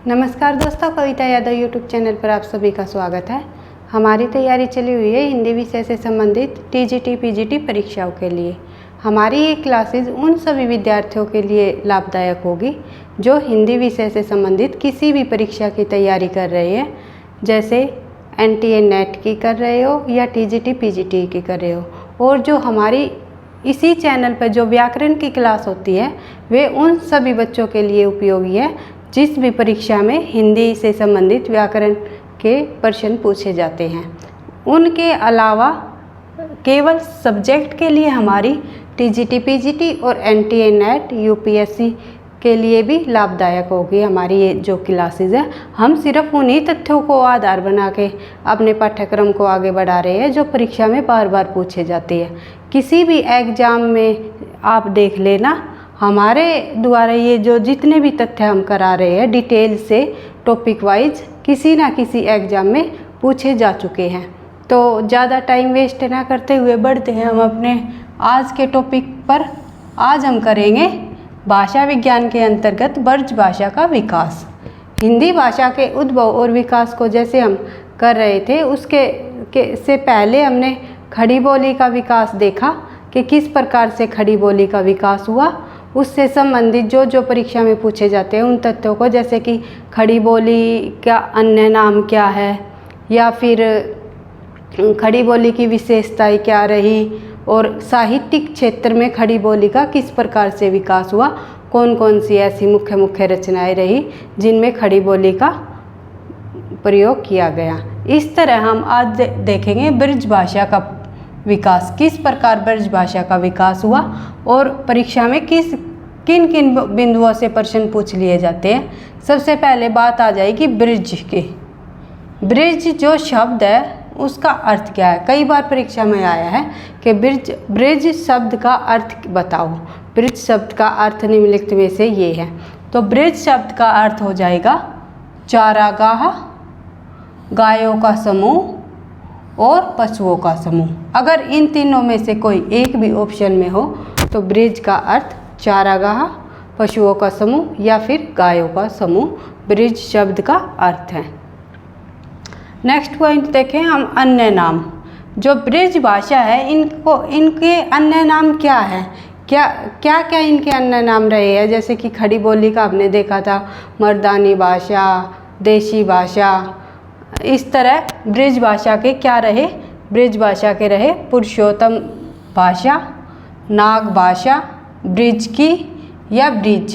नमस्कार दोस्तों, कविता Yadav YouTube channel पर आप सभी का स्वागत है। हमारी तैयारी चली हुई है हिंदी विषय से संबंधित टीजीटी पीजीटी परीक्षाओं के लिए। हमारी ये क्लासेस उन सभी विद्यार्थियों के लिए लाभदायक होगी जो हिंदी विषय से संबंधित किसी भी परीक्षा की तैयारी कर रहे हैं, जैसे NTA नेट की कर रहे हो या टीजीटी पीजीटी की कर रहे हो। और जो हमारी इसी चैनल पर जो व्याकरण की क्लास होती है वे उन सभी बच्चों के लिए उपयोगी है जिस भी परीक्षा में हिंदी से संबंधित व्याकरण के प्रश्न पूछे जाते हैं। उनके अलावा केवल सब्जेक्ट के लिए हमारी टीजीटी पीजीटी और NTA नेट UPSC के लिए भी लाभदायक होगी हमारी ये जो क्लासेस है। हम सिर्फ उन्हीं तथ्यों को आधार बना के अपने पाठ्यक्रम को आगे बढ़ा रहे हैं जो परीक्षा में बार बार पूछे जाते हैं। किसी भी एग्ज़ाम में आप देख लेना, हमारे द्वारा ये जो जितने भी तथ्य हम करा रहे हैं डिटेल से टॉपिक वाइज किसी ना किसी एग्ज़ाम में पूछे जा चुके हैं। तो ज़्यादा टाइम वेस्ट ना करते हुए बढ़ते हैं हम अपने आज के टॉपिक पर। आज हम करेंगे भाषा विज्ञान के अंतर्गत ब्रज भाषा का विकास। हिंदी भाषा के उद्भव और विकास को जैसे हम कर रहे थे से पहले हमने खड़ी बोली का विकास देखा कि किस प्रकार से खड़ी बोली का विकास हुआ। उससे संबंधित जो परीक्षा में पूछे जाते हैं उन तथ्यों को, जैसे कि खड़ी बोली का अन्य नाम क्या है, या फिर खड़ी बोली की विशेषताएं क्या रही, और साहित्यिक क्षेत्र में खड़ी बोली का किस प्रकार से विकास हुआ, कौन कौन सी ऐसी मुख्य मुख्य रचनाएं रही जिनमें खड़ी बोली का प्रयोग किया गया। इस तरह हम आज देखेंगे ब्रज भाषा का विकास, किस प्रकार ब्रज भाषा का विकास हुआ और परीक्षा में किन किन बिंदुओं से प्रश्न पूछ लिए जाते हैं। सबसे पहले बात आ जाएगी ब्रज की। ब्रज जो शब्द है उसका अर्थ क्या है। कई बार परीक्षा में आया है कि ब्रज शब्द का अर्थ बताओ। ब्रज शब्द का अर्थ निम्नलिखित में से ये है। तो ब्रज शब्द का अर्थ हो जाएगा चारागाह, गायों का समूह और पशुओं का समूह। अगर इन तीनों में से कोई एक भी ऑप्शन में हो तो ब्रज का अर्थ चारागाह, पशुओं का समूह या फिर गायों का समूह ब्रज शब्द का अर्थ है। नेक्स्ट पॉइंट देखें हम, अन्य नाम। जो ब्रज भाषा है इनके अन्य नाम क्या है, क्या इनके अन्य नाम रहे हैं। जैसे कि खड़ी बोली का हमने देखा था मर्दानी भाषा, देशी भाषा। इस तरह ब्रज भाषा के क्या रहे, ब्रज भाषा के रहे पुरुषोत्तम भाषा, नाग भाषा, ब्रज की या ब्रिज,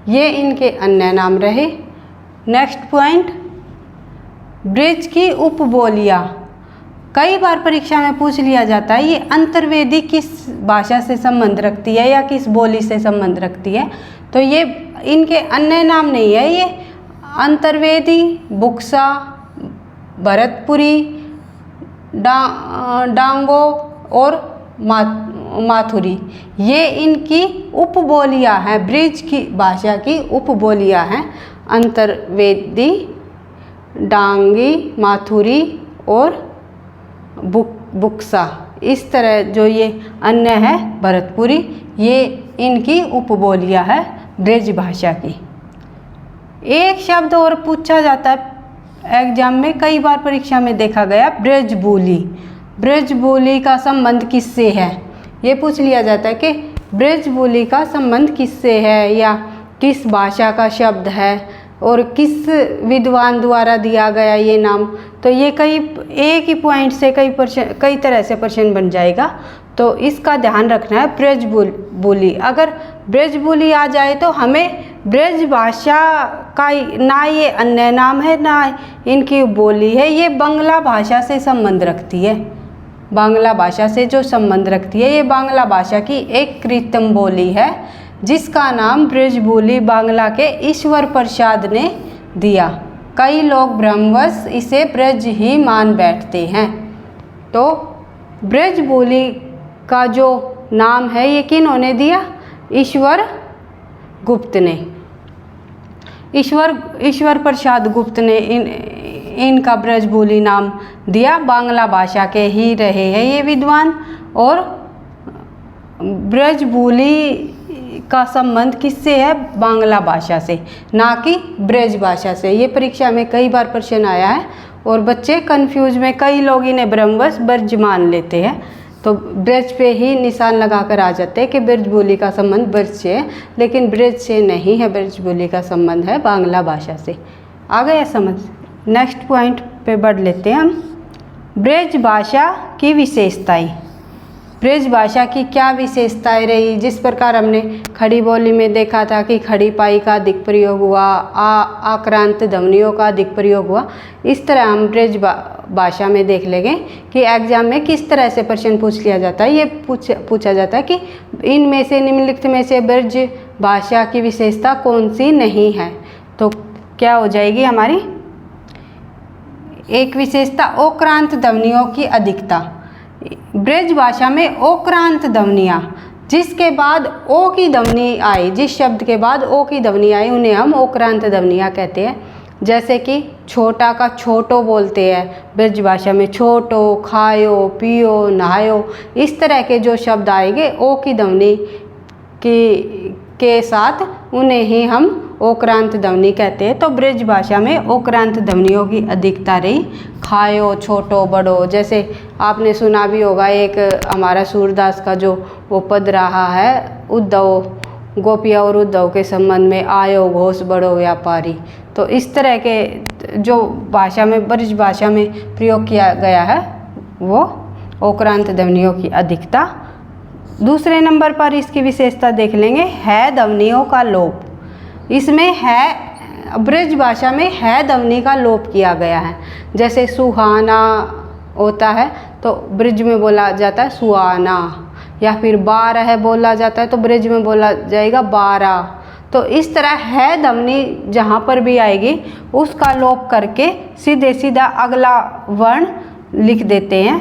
ये इनके अन्य नाम रहे। नेक्स्ट पॉइंट, ब्रज की उपबोलियाँ। कई बार परीक्षा में पूछ लिया जाता है ये अंतर्वेदी किस भाषा से संबंध रखती है या किस बोली से संबंध रखती है। तो ये इनके अन्य नाम नहीं है, ये अंतर्वेदी, बुक्सा, भरतपुरी, डांगो और माथुरी, ये इनकी उपबोलियाँ हैं। ब्रज की भाषा की उपबोलियाँ हैं अंतर्वेदी, डांगी, माथुरी और बुक्सा। इस तरह जो ये अन्य है भरतपुरी, ये इनकी उपबोलियाँ है ब्रज भाषा की। एक शब्द और पूछा जाता है एग्जाम में, कई बार परीक्षा में देखा गया, ब्रज बोली। ब्रज बोली का संबंध किससे है, ये पूछ लिया जाता है कि ब्रज बोली का संबंध किससे है या किस भाषा का शब्द है और किस विद्वान द्वारा दिया गया ये नाम। तो ये एक ही पॉइंट से कई तरह से प्रश्न बन जाएगा, तो इसका ध्यान रखना है। ब्रज बोली, अगर ब्रज बोली आ जाए तो हमें ब्रज भाषा का ना ये अन्य नाम है ना इनकी बोली है, ये बांग्ला भाषा से संबंध रखती है। बांग्ला भाषा से जो संबंध रखती है, ये बांग्ला भाषा की एक कृत्रिम बोली है जिसका नाम ब्रज बोली बांग्ला के ईश्वर प्रसाद ने दिया। कई लोग भ्रमवश इसे ब्रज ही मान बैठते हैं। तो ब्रज बोली का जो नाम है ये किन्होंने दिया, ईश्वर गुप्त ने, ईश्वर प्रसाद गुप्त ने इनका ब्रज बोली नाम दिया। बांग्ला भाषा के ही रहे हैं ये विद्वान। और ब्रज बोली का संबंध किससे है? बांग्ला भाषा से, ना कि ब्रज भाषा से। ये परीक्षा में कई बार प्रश्न आया है और बच्चे कंफ्यूज में, कई लोग इन्हें भ्रमवश ब्रज मान लेते हैं, तो ब्रज पे ही निशान लगाकर आ जाते हैं कि ब्रज बोली का संबंध ब्रज से है, लेकिन ब्रज से नहीं है, ब्रज बोली का संबंध है बांग्ला भाषा से। आ गया समझ? नेक्स्ट पॉइंट पे बढ़ लेते हैं हम। ब्रज भाषा की विशेषताएं। ब्रज भाषा की क्या विशेषताएं रही? जिस प्रकार हमने खड़ी बोली में देखा था कि खड़ी पाई का अधिक प्रयोग हुआ, आक्रांत ध्वनियों का अधिक प्रयोग हुआ, इस तरह हम ब्रज भाषा में देख लेंगे कि एग्जाम में किस तरह से प्रश्न पूछ लिया जाता है। ये पूछा जाता है कि इनमें से, निम्नलिखित में से ब्रज भाषा की विशेषता कौन सी नहीं है? तो क्या हो जाएगी हमारी? एक विशेषता ओक्रांत ध्वनियों की अधिकता। ब्रज भाषा में ओक्रांत ध्वनियाँ, जिसके बाद ओ की ध्वनि आई, जिस शब्द के बाद ओ की ध्वनि आई, उन्हें हम ओक्रांत ध्वनियाँ कहते हैं। जैसे कि छोटा का छोटो बोलते हैं ब्रज भाषा में, छोटो, खायो, पियो, नहायो, इस तरह के जो शब्द आएंगे ओ की ध्वनि के साथ, उन्हें ही हम ओक्रांत ध्वनि कहते हैं। तो ब्रज भाषा में ओक्रांत ध्वनियों की अधिकता रही। खायो, छोटो, बड़ो, जैसे आपने सुना भी होगा एक हमारा सूरदास का जो वो पद रहा है, उद्धव, गोपिया और उद्धव के संबंध में, आयो घोष बड़ो व्यापारी। तो इस तरह के जो भाषा में, ब्रज भाषा में प्रयोग किया गया है, वो ओक्रांत ध्वनियों की अधिकता। दूसरे नंबर पर इसकी विशेषता देख लेंगे, है ध्वनियों का लोप। इसमें है, ब्रज भाषा में है ध्वनि का लोप किया गया है। जैसे सुहाना होता है तो ब्रज में बोला जाता है सुहाना, या फिर 12 बोला जाता है तो ब्रज में बोला जाएगा 12। तो इस तरह है ध्वनि जहाँ पर भी आएगी उसका लोप करके सीधे सीधा अगला वर्ण लिख देते हैं।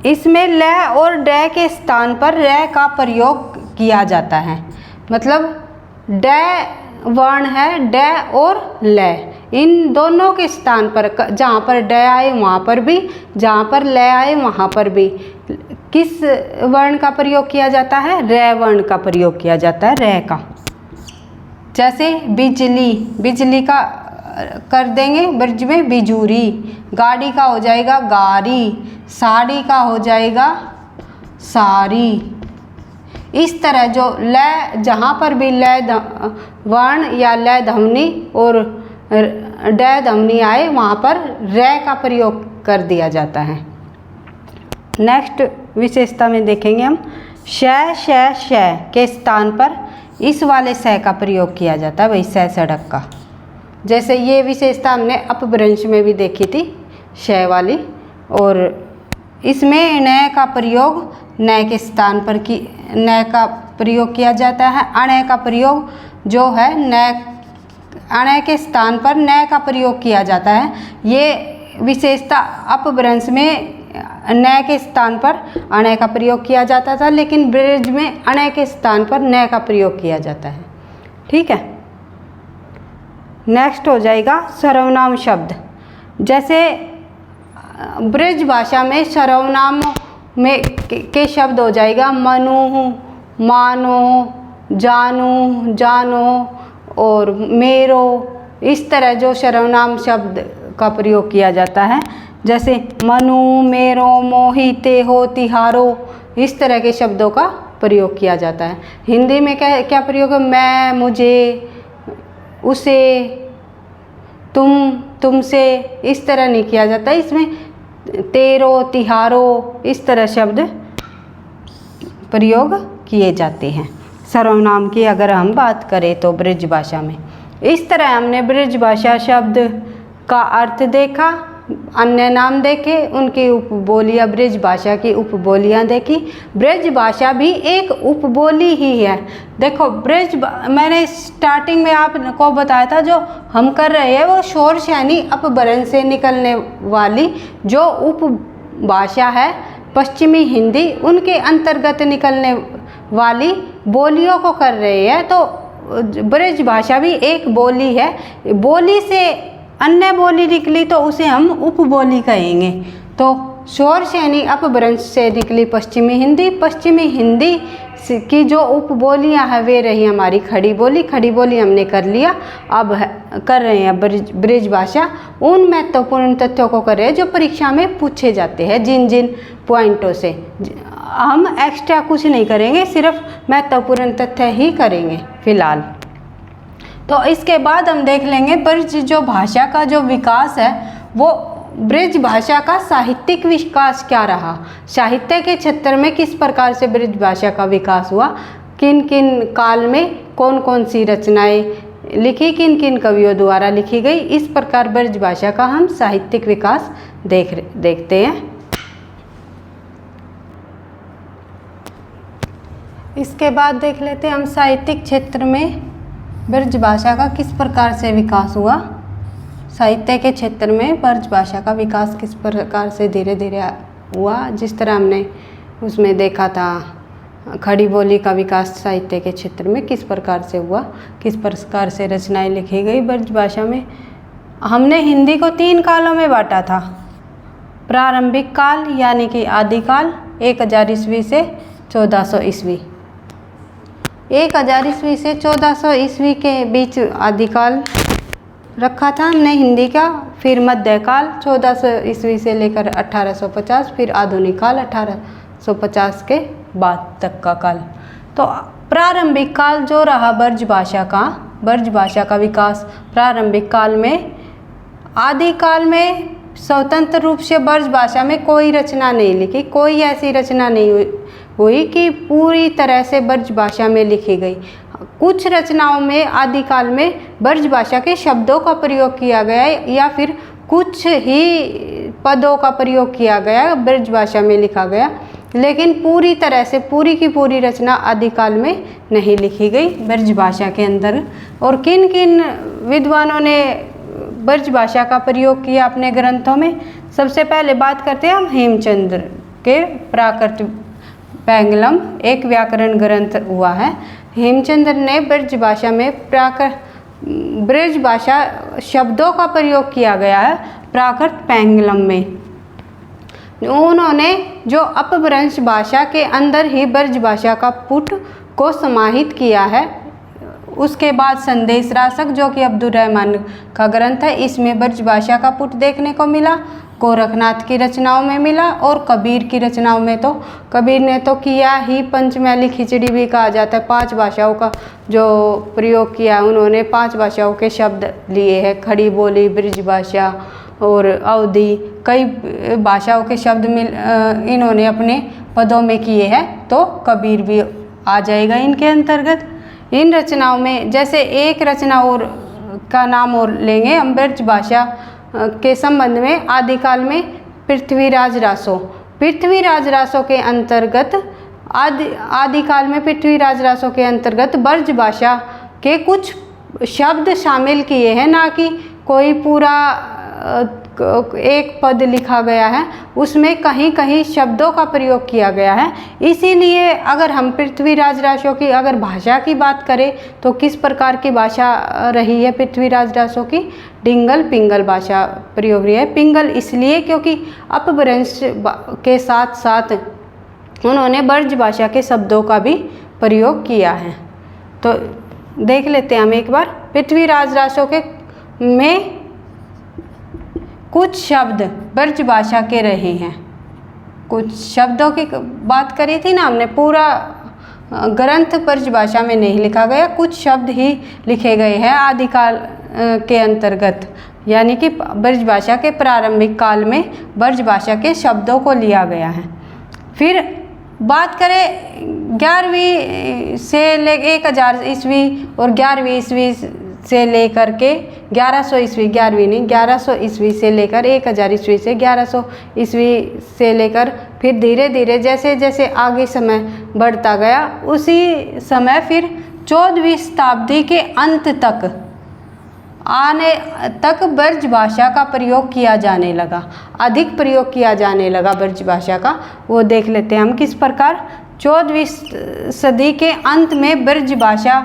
इसमें ल और ड के स्थान पर र का प्रयोग किया जाता है। मतलब ड वर्ण है, ड और ल, इन दोनों के स्थान पर, जहाँ पर ड आए वहाँ पर भी, जहाँ पर ल आए वहाँ पर भी किस वर्ण का प्रयोग किया जाता है? र वर्ण का प्रयोग किया जाता है, र का। जैसे बिजली, बिजली का कर देंगे ब्रज में बिजूरी, गाड़ी का हो जाएगा गाड़ी, साड़ी का हो जाएगा सारी। इस तरह जो ल, जहाँ पर भी ल वर्ण या ल ध्वनि और ड ध्वनि आए वहाँ पर र का प्रयोग कर दिया जाता है। नेक्स्ट विशेषता में देखेंगे हम, श के स्थान पर इस वाले स का प्रयोग किया जाता है, वही सड़क का। जैसे ये विशेषता हमने अपभ्रंश में भी देखी थी, श वाली, और इसमें न का प्रयोग न के स्थान पर न का प्रयोग किया जाता है। अण का प्रयोग जो है अण के स्थान पर न का प्रयोग किया जाता है। ये विशेषता अपभ्रंश में न के स्थान पर अण का प्रयोग किया जाता था, लेकिन ब्रज में अण के स्थान पर न का प्रयोग किया जाता है। ठीक है। नेक्स्ट हो जाएगा सर्वनाम शब्द। जैसे ब्रज भाषा में सर्वनाम में के शब्द हो जाएगा मनु, मानो, जानू, जानो और मेरो। इस तरह जो सर्वनाम शब्द का प्रयोग किया जाता है, जैसे मनु, मेरो, मोही, ते हो, तिहारो, इस तरह के शब्दों का प्रयोग किया जाता है। हिंदी में क्या प्रयोग है? मैं, मुझे, उसे, तुम, तुमसे, इस तरह नहीं किया जाता। इसमें तेरो, तिहारो, इस तरह शब्द प्रयोग किए जाते हैं सर्वनाम की अगर हम बात करें तो ब्रज भाषा में। इस तरह हमने ब्रज भाषा शब्द का अर्थ देखा, अन्य नाम देखे, उनकी उपबोलियाँ, ब्रज भाषा की उपबोलियाँ देखी। ब्रज भाषा भी एक उपबोली ही है। देखो मैंने स्टार्टिंग में आपको बताया था, जो हम कर रहे हैं वो शोर शैनी अपभ्रंश से निकलने वाली जो उपभाषा है पश्चिमी हिंदी, उनके अंतर्गत निकलने वाली बोलियों को कर रहे हैं। तो ब्रज भाषा भी एक बोली है। बोली से अन्य बोली निकली तो उसे हम उपबोली कहेंगे। तो शोर शैनी अपभ्रंश से निकली पश्चिमी हिंदी, पश्चिमी हिंदी की जो उपबोलियां हैं वे रही हमारी खड़ी बोली। खड़ी बोली हमने कर लिया, अब कर रहे हैं ब्रज भाषा। उन महत्वपूर्ण तथ्यों को कर रहे हैं जो परीक्षा में पूछे जाते हैं, जिन जिन पॉइंटों से। हम एक्स्ट्रा कुछ नहीं करेंगे, सिर्फ महत्वपूर्ण तथ्य ही करेंगे फिलहाल। तो इसके बाद हम देख लेंगे ब्रज जो भाषा का जो विकास है, वो ब्रज भाषा का साहित्यिक विकास क्या रहा, साहित्य के क्षेत्र में किस प्रकार से ब्रज भाषा का विकास हुआ, किन किन काल में कौन कौन सी रचनाएं लिखी, किन किन कवियों द्वारा लिखी गई। इस प्रकार ब्रज भाषा का हम साहित्यिक विकास देखते हैं। इसके बाद देख लेते हैं हम साहित्यिक क्षेत्र में ब्रज भाषा का किस प्रकार से विकास हुआ। साहित्य के क्षेत्र में ब्रज भाषा का विकास किस प्रकार से धीरे धीरे हुआ। जिस तरह हमने उसमें देखा था, खड़ी बोली का विकास साहित्य के क्षेत्र में किस प्रकार से हुआ, किस प्रकार से रचनाएं लिखी गई ब्रज भाषा में। हमने हिंदी को 3 कालों में बांटा था। प्रारंभिक काल यानी कि आदिकाल 1000 ईस्वी से 1400 ईस्वी, 1000 ईस्वी से 1400 ईस्वी के बीच आदिकाल रखा था हमने हिंदी का। फिर मध्यकाल 1400 ईस्वी से लेकर 1850, फिर आधुनिक काल 1850 के बाद तक का काल। तो प्रारंभिक काल जो रहा ब्रज भाषा का विकास प्रारंभिक काल में, आदिकाल में स्वतंत्र रूप से ब्रज भाषा में कोई रचना नहीं लिखी, कोई ऐसी रचना नहीं हुई कि पूरी तरह से ब्रज भाषा में लिखी गई। कुछ रचनाओं में आदिकाल में ब्रज भाषा के शब्दों का प्रयोग किया गया है, या फिर कुछ ही पदों का प्रयोग किया गया, ब्रज भाषा में लिखा गया, लेकिन पूरी तरह से पूरी की पूरी रचना आदिकाल में नहीं लिखी गई ब्रज भाषा के अंदर। और किन किन विद्वानों ने ब्रज भाषा का प्रयोग किया अपने ग्रंथों में, सबसे पहले बात करते हैं हम हेमचंद्र के प्राकृत पैंगलम, एक व्याकरण ग्रंथ हुआ है। हेमचंद्र ने ब्रज भाषा में ब्रज भाषा शब्दों का प्रयोग किया गया है प्राकृत पैंगलम में। उन्होंने जो अपभ्रंश भाषा के अंदर ही ब्रज भाषा का पुट को समाहित किया है। उसके बाद संदेश रासक जो कि अब्दुल रहमान का ग्रंथ है, इसमें ब्रज भाषा का पुट देखने को मिला। गोरखनाथ की रचनाओं में मिला, और कबीर की रचनाओं में तो कबीर ने तो किया ही पंचमैली खिचड़ी भी कहा जाता है। 5 भाषाओं का जो प्रयोग किया उन्होंने, 5 भाषाओं के शब्द लिए हैं, खड़ी बोली, ब्रज भाषा और अवधी, कई भाषाओं के शब्द इन्होंने अपने पदों में किए हैं, तो कबीर भी आ जाएगा इनके अंतर्गत। इन रचनाओं में जैसे एक रचना और का नाम और लेंगे हम ब्रज भाषा के संबंध में, आदिकाल में पृथ्वीराज रासो के अंतर्गत, आदिकाल में पृथ्वीराज रासो के अंतर्गत ब्रज भाषा के कुछ शब्द शामिल किए हैं, ना कि कोई पूरा एक पद लिखा गया है, उसमें कहीं कहीं शब्दों का प्रयोग किया गया है। इसीलिए अगर हम पृथ्वीराज रासो की अगर भाषा की बात करें तो किस प्रकार की भाषा रही है पृथ्वीराज रासो की, डिंगल पिंगल भाषा प्रयोग रही है। पिंगल इसलिए क्योंकि अपभ्रंश के साथ साथ उन्होंने ब्रज भाषा के शब्दों का भी प्रयोग किया है। तो देख लेते हैं हम एक बार, पृथ्वीराज रासो के में कुछ शब्द ब्रज भाषा के रहे हैं। कुछ शब्दों की बात करी थी ना हमने, पूरा ग्रंथ ब्रज भाषा में नहीं लिखा गया, कुछ शब्द ही लिखे गए हैं आदिकाल के अंतर्गत, यानी कि ब्रज भाषा के प्रारंभिक काल में ब्रज भाषा के शब्दों को लिया गया है। फिर बात करें 11वीं से ले 1000 ईस्वी और 11वीं ईस्वी से लेकर के 1100 ईस्वी, 11वीं नहीं 1100 ईस्वी से लेकर 1000 ईस्वी से 1100 ईस्वी से लेकर फिर धीरे धीरे जैसे जैसे आगे समय बढ़ता गया, उसी समय फिर 14वीं शताब्दी के अंत तक आने तक ब्रज भाषा का प्रयोग किया जाने लगा, अधिक प्रयोग किया जाने लगा ब्रज भाषा का। वो देख लेते हैं हम किस प्रकार। 14वीं सदी के अंत में ब्रज भाषा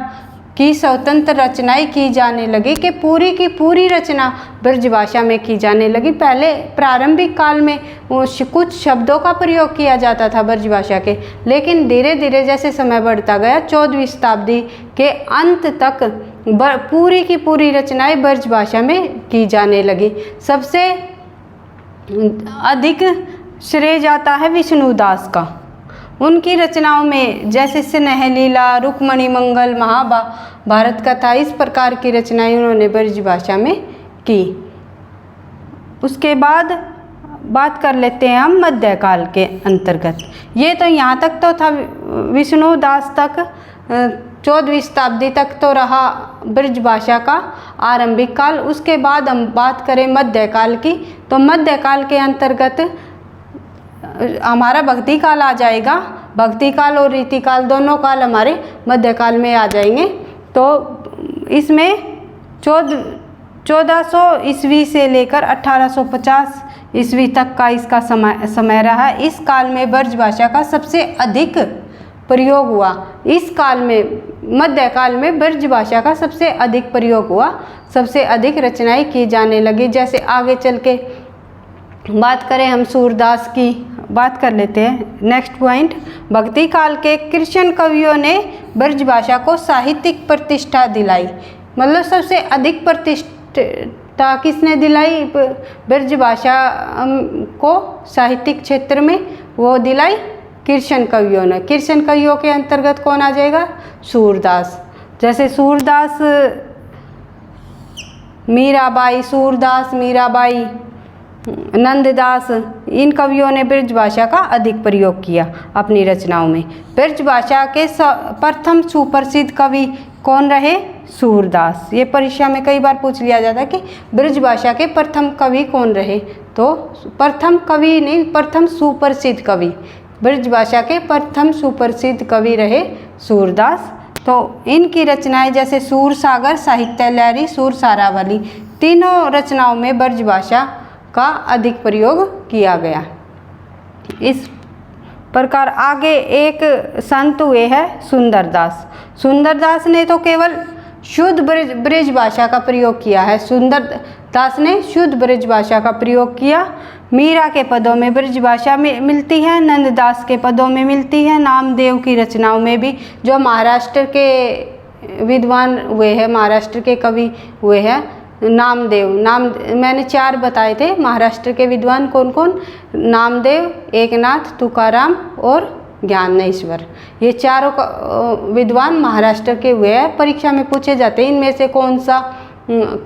की स्वतंत्र रचनाएं की जाने लगी कि पूरी की पूरी रचना ब्रजभाषा में की जाने लगी। पहले प्रारंभिक काल में कुछ शब्दों का प्रयोग किया जाता था ब्रजभाषा के, लेकिन धीरे धीरे जैसे समय बढ़ता गया 14वीं शताब्दी के अंत तक पूरी की पूरी रचनाएं ब्रजभाषा में की जाने लगी। सबसे अधिक श्रेय जाता है विष्णुदास का। उनकी रचनाओं में जैसे स्नेह लीला, रुक्मणी मंगल, महाभारत कथा, इस प्रकार की रचनाएं उन्होंने ब्रजभाषा में की। उसके बाद बात कर लेते हैं हम मध्यकाल के अंतर्गत। ये तो यहाँ तक तो था, विष्णुदास तक 14वीं शताब्दी तक तो रहा ब्रजभाषा का आरंभिक काल। उसके बाद हम बात करें मध्यकाल की, तो मध्यकाल के अंतर्गत हमारा भक्ति काल आ जाएगा। भक्ति काल और रीति काल दोनों काल हमारे मध्यकाल में आ जाएंगे। तो इसमें 1400 ईस्वी से लेकर 1850 ईस्वी तक का इसका समय रहा। इस काल में ब्रजभाषा का सबसे अधिक प्रयोग हुआ। इस काल में, मध्यकाल में ब्रजभाषा का सबसे अधिक प्रयोग हुआ, सबसे अधिक रचनाएं की जाने लगी। जैसे आगे चल के बात करें हम सूरदास की, बात कर लेते हैं। नेक्स्ट पॉइंट, भक्ति काल के कृष्ण कवियों ने ब्रजभाषा को साहित्यिक प्रतिष्ठा दिलाई। मतलब सबसे अधिक प्रतिष्ठा किसने दिलाई ब्रजभाषा को साहित्यिक क्षेत्र में? वो दिलाई कृष्ण कवियों ने। कृष्ण कवियों के अंतर्गत कौन आ जाएगा? सूरदास। जैसे सूरदास, मीराबाई, सूरदास, मीराबाई, नंददास, इन कवियों ने ब्रजभाषा का अधिक प्रयोग किया अपनी रचनाओं में। ब्रजभाषा के प्रथम सुप्रसिद्ध कवि कौन रहे? सूरदास। ये परीक्षा में कई बार पूछ लिया जाता है कि ब्रजभाषा के प्रथम कवि कौन रहे, तो प्रथम कवि नहीं, प्रथम सुप्रसिद्ध कवि। ब्रजभाषा के प्रथम सुप्रसिद्ध कवि रहे सूरदास। तो इनकी रचनाएं जैसे सूरसागर, साहित्य लहरी, सुर सारावली, तीनों रचनाओं में ब्रजभाषा का अधिक प्रयोग किया गया। इस प्रकार आगे एक संत हुए हैं सुंदरदास। सुंदरदास ने तो केवल शुद्ध ब्रजभाषा का प्रयोग किया है। सुंदरदास ने शुद्ध ब्रजभाषा का प्रयोग किया। मीरा के पदों में ब्रजभाषा में मिलती है, नंददास के पदों में मिलती है, नामदेव की रचनाओं में भी, जो महाराष्ट्र के विद्वान हुए हैं, महाराष्ट्र के कवि हुए हैं नामदेव। मैंने 4 बताए थे महाराष्ट्र के विद्वान कौन कौन? नामदेव, एकनाथ, तुकाराम और ज्ञानेश्वर। ये चारों विद्वान महाराष्ट्र के हुए हैं। परीक्षा में पूछे जाते हैं इनमें से कौन सा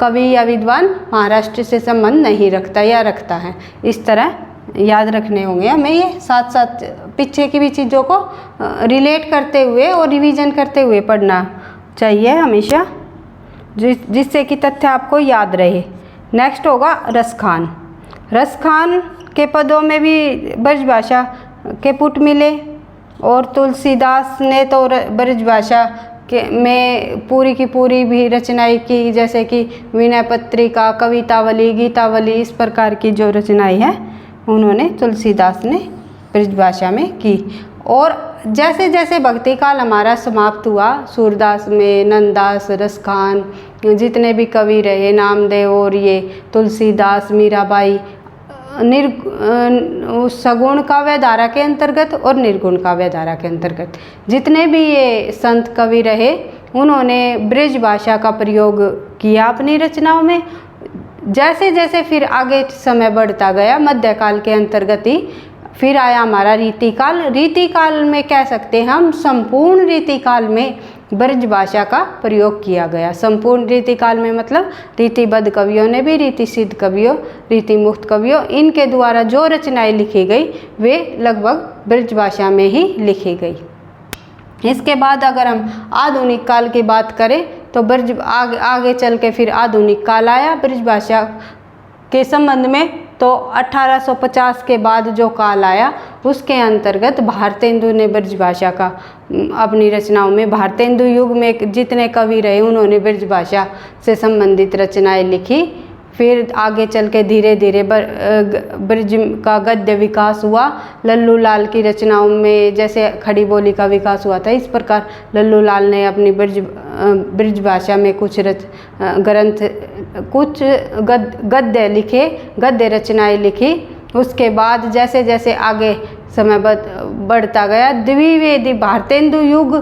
कवि या विद्वान महाराष्ट्र से संबंध नहीं रखता या रखता है। इस तरह याद रखने होंगे हमें। ये साथ साथ पीछे की भी चीज़ों को रिलेट करते हुए और रिवीजन करते हुए पढ़ना चाहिए हमेशा, जिससे कि तथ्य आपको याद रहे। नेक्स्ट होगा रसखान। रसखान के पदों में भी ब्रजभाषा के पुट मिले, और तुलसीदास ने तो ब्रजभाषा के में पूरी की पूरी भी रचनाएं की, जैसे कि विनय पत्रिका, कवितावली, गीतावली, इस प्रकार की जो रचनाएं हैं उन्होंने तुलसीदास ने ब्रजभाषा में की। और जैसे जैसे भक्ति काल हमारा समाप्त हुआ, सूरदास में, नंददास, रसखान, जितने भी कवि रहे, नामदेव और ये तुलसीदास, मीराबाई, सगुण काव्य धारा के अंतर्गत और निर्गुण काव्य धारा के अंतर्गत जितने भी ये संत कवि रहे, उन्होंने ब्रजभाषा का प्रयोग किया अपनी रचनाओं में। जैसे जैसे फिर आगे समय बढ़ता गया, मध्यकाल के अंतर्गत ही फिर आया हमारा रीतिकाल। रीतिकाल में कह सकते हैं हम, संपूर्ण रीतिकाल में ब्रजभाषा का प्रयोग किया गया। संपूर्ण रीतिकाल में मतलब रीतिबद्ध कवियों ने भी, रीति सिद्ध कवियों, रीति मुक्त कवियों, इनके द्वारा जो रचनाएं लिखी गई वे लगभग ब्रजभाषा में ही लिखी गई। इसके बाद अगर हम आधुनिक काल की बात करें तो आगे चल के फिर आधुनिक काल आया ब्रजभाषा के संबंध में। तो 1850 के बाद जो काल आया उसके अंतर्गत भारतेंदु ने ब्रजभाषा का अपनी रचनाओं में, भारतेंदु युग में जितने कवि रहे उन्होंने ब्रजभाषा से संबंधित रचनाएं लिखी। फिर आगे चल के धीरे धीरे ब्रज का गद्य विकास हुआ। लल्लू लाल की रचनाओं में जैसे खड़ी बोली का विकास हुआ था, इस प्रकार लल्लू लाल ने अपनी ब्रज ब्रजभाषा में कुछ ग्रंथ, कुछ गद्य लिखे, गद्य रचनाएं लिखी। उसके बाद जैसे जैसे आगे समय बढ़ता गया, द्विवेदी भारतेंदु युग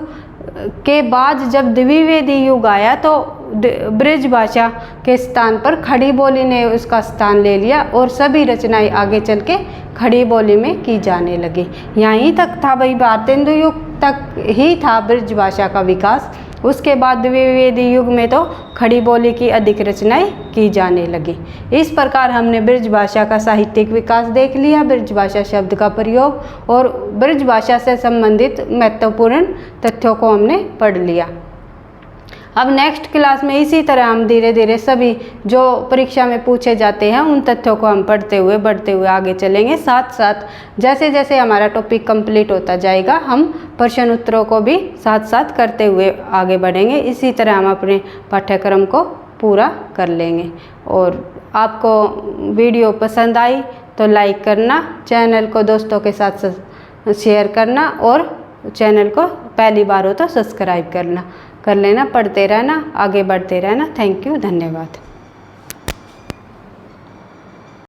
के बाद जब द्विवेदी युग आया तो ब्रजभाषा के स्थान पर खड़ी बोली ने उसका स्थान ले लिया और सभी रचनाएं आगे चल के खड़ी बोली में की जाने लगी। यहीं तक था भाई, भारतेंदु युग तक ही था ब्रजभाषा का विकास। उसके बाद द्विवेदी युग में तो खड़ी बोली की अधिक रचनाएं की जाने लगी। इस प्रकार हमने ब्रजभाषा का साहित्यिक विकास देख लिया, ब्रजभाषा शब्द का प्रयोग और ब्रजभाषा से संबंधित महत्वपूर्ण तथ्यों को हमने पढ़ लिया। अब नेक्स्ट क्लास में इसी तरह हम धीरे धीरे सभी जो परीक्षा में पूछे जाते हैं उन तथ्यों को हम पढ़ते हुए बढ़ते हुए आगे चलेंगे। साथ साथ जैसे जैसे हमारा टॉपिक कंप्लीट होता जाएगा हम प्रश्न उत्तरों को भी साथ साथ करते हुए आगे बढ़ेंगे। इसी तरह हम अपने पाठ्यक्रम को पूरा कर लेंगे। और आपको वीडियो पसंद आई तो लाइक करना, चैनल को दोस्तों के साथ शेयर करना और चैनल को पहली बार हो तो सब्सक्राइब कर लेना। पढ़ते रहना, आगे बढ़ते रहना। थैंक यू, धन्यवाद।